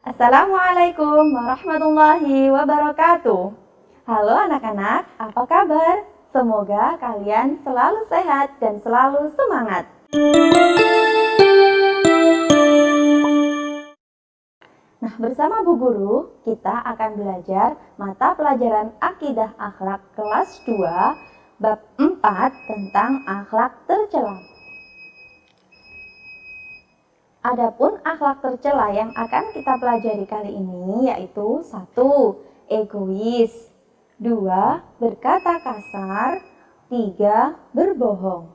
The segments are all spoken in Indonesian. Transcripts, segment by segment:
Assalamualaikum warahmatullahi wabarakatuh. Halo anak-anak, apa kabar? Semoga kalian selalu sehat dan selalu semangat. Nah, bersama Bu Guru, kita akan belajar mata pelajaran Akidah Akhlak kelas 2, bab 4 tentang akhlak tercela. Adapun akhlak tercela yang akan kita pelajari kali ini yaitu 1. Egois, 2. Berkata kasar, 3. Berbohong.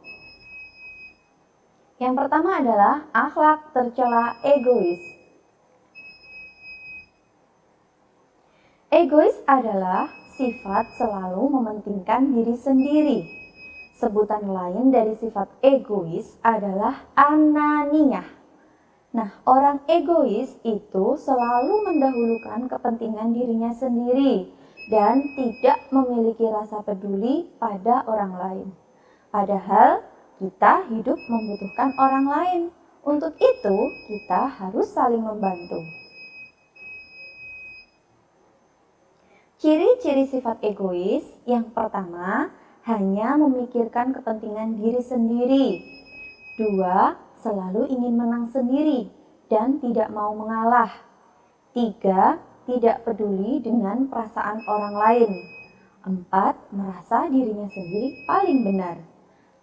Yang pertama adalah akhlak tercela egois. Egois adalah sifat selalu mementingkan diri sendiri. Sebutan lain dari sifat egois adalah ananiyah. Nah, orang egois itu selalu mendahulukan kepentingan dirinya sendiri dan tidak memiliki rasa peduli pada orang lain. Padahal kita hidup membutuhkan orang lain. Untuk itu, kita harus saling membantu. Ciri-ciri sifat egois yang pertama, hanya memikirkan kepentingan diri sendiri. 2. Selalu ingin menang sendiri dan tidak mau mengalah. 3. Tidak peduli dengan perasaan orang lain. 4. Merasa dirinya sendiri paling benar.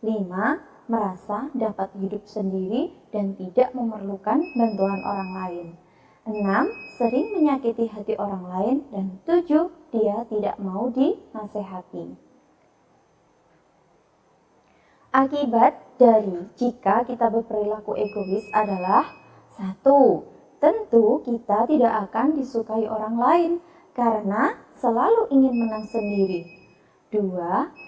5. Merasa dapat hidup sendiri dan tidak memerlukan bantuan orang lain. 6. Sering menyakiti hati orang lain. Dan 7. Dia tidak mau dinasehati. Akibat dari jika kita berperilaku egois adalah 1. Tentu kita tidak akan disukai orang lain karena selalu ingin menang sendiri. 2.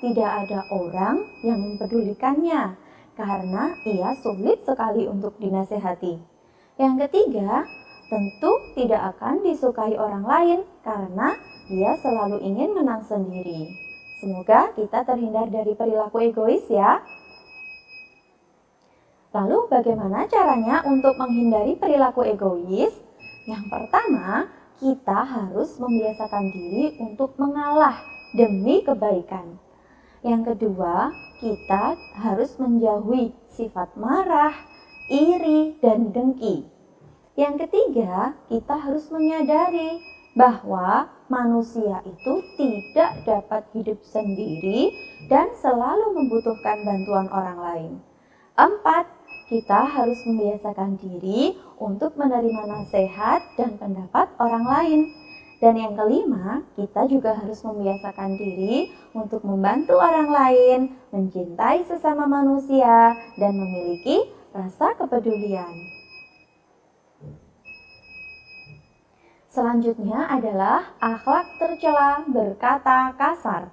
Tidak ada orang yang mempedulikannya karena ia sulit sekali untuk dinasehati. Yang ketiga, tentu tidak akan disukai orang lain karena dia selalu ingin menang sendiri. Semoga kita terhindar dari perilaku egois ya. Lalu bagaimana caranya untuk menghindari perilaku egois? Yang pertama, kita harus membiasakan diri untuk mengalah demi kebaikan. Yang kedua, kita harus menjauhi sifat marah, iri, dan dengki. Yang ketiga, kita harus menyadari bahwa manusia itu tidak dapat hidup sendiri dan selalu membutuhkan bantuan orang lain. 4. Kita harus membiasakan diri untuk menerima nasihat dan pendapat orang lain. Dan yang kelima, kita juga harus membiasakan diri untuk membantu orang lain, mencintai sesama manusia, dan memiliki rasa kepedulian. Selanjutnya adalah akhlak tercela berkata kasar.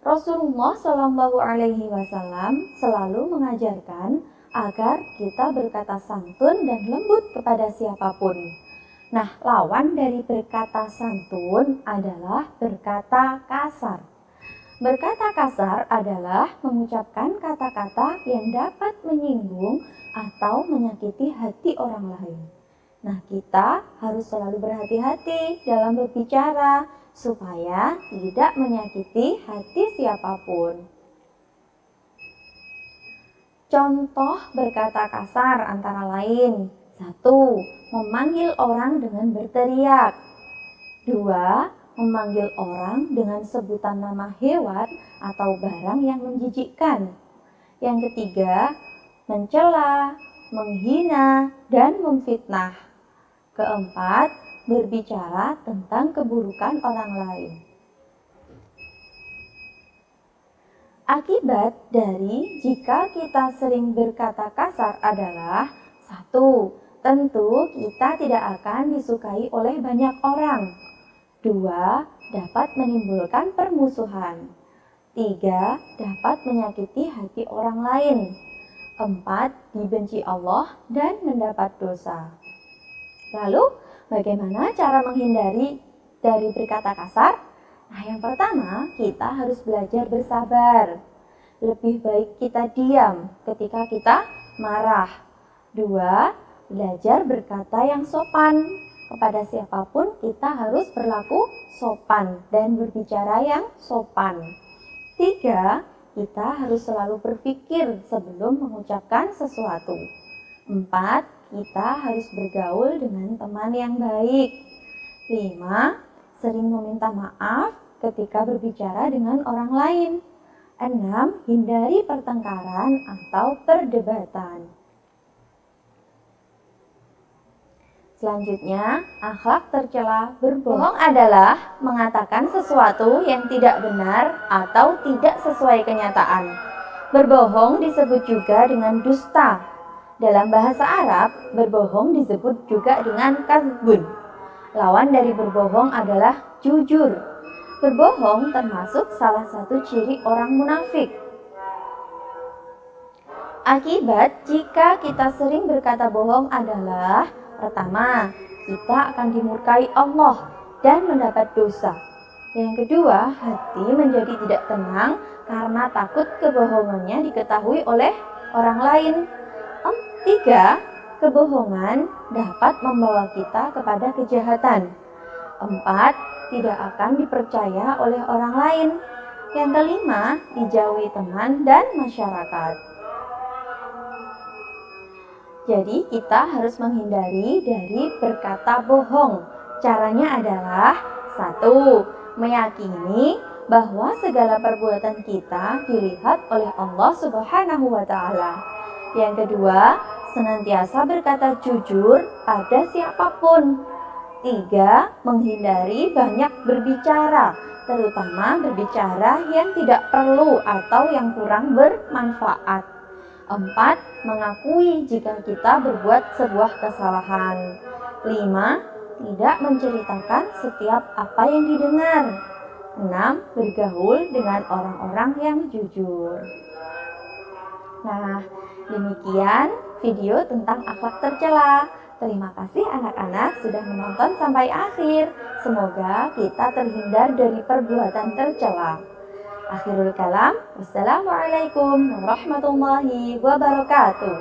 Rasulullah Shallallahu Alaihi Wasallam selalu mengajarkan agar kita berkata santun dan lembut kepada siapapun. Nah, lawan dari berkata santun adalah berkata kasar. Berkata kasar adalah mengucapkan kata-kata yang dapat menyinggung atau menyakiti hati orang lain. Nah, kita harus selalu berhati-hati dalam berbicara supaya tidak menyakiti hati siapapun. Contoh berkata kasar antara lain: 1. Memanggil orang dengan berteriak. 2. Memanggil orang dengan sebutan nama hewan atau barang yang menjijikkan. Yang ketiga, mencela, menghina, dan memfitnah. Keempat, berbicara tentang keburukan orang lain. Akibat dari jika kita sering berkata kasar adalah 1. Tentu kita tidak akan disukai oleh banyak orang. 2. Dapat menimbulkan permusuhan. 3. Dapat menyakiti hati orang lain. 4. Dibenci Allah dan mendapat dosa. Lalu, bagaimana cara menghindari dari berkata kasar? Nah, yang pertama, kita harus belajar bersabar. Lebih baik kita diam ketika kita marah. 2. Belajar berkata yang sopan. Kepada siapapun kita harus berlaku sopan dan berbicara yang sopan. 3. Kita harus selalu berpikir sebelum mengucapkan sesuatu. 4. Kita harus bergaul dengan teman yang baik. 5. Sering meminta maaf ketika berbicara dengan orang lain. 6. Hindari pertengkaran atau perdebatan. Selanjutnya, akhlak tercela berbohong adalah mengatakan sesuatu yang tidak benar atau tidak sesuai kenyataan. Berbohong disebut juga dengan dusta. Dalam bahasa Arab, berbohong disebut juga dengan kadzbun. Lawan dari berbohong adalah jujur. Berbohong termasuk salah satu ciri orang munafik. Akibat jika kita sering berkata bohong adalah: pertama, kita akan dimurkai Allah dan mendapat dosa. Yang kedua, hati menjadi tidak tenang karena takut kebohongannya diketahui oleh orang lain. 3. Kebohongan dapat membawa kita kepada kejahatan. 4. Tidak akan dipercaya oleh orang lain. Yang kelima, dijauhi teman dan masyarakat. Jadi kita harus menghindari dari berkata bohong. Caranya adalah: 1. Meyakini bahwa segala perbuatan kita dilihat oleh Allah Subhanahu wa Ta'ala. Yang kedua, senantiasa berkata jujur pada siapapun. 3. Menghindari banyak berbicara, terutama berbicara yang tidak perlu atau yang kurang bermanfaat. 4. Mengakui jika kita berbuat sebuah kesalahan. 5. Tidak menceritakan setiap apa yang didengar. 6. Bergaul dengan orang-orang yang jujur. Nah, demikian video tentang akhlak tercela. Terima kasih anak-anak sudah menonton sampai akhir. Semoga kita terhindar dari perbuatan tercela. Akhirul kalam, wassalamualaikum warahmatullahi wabarakatuh.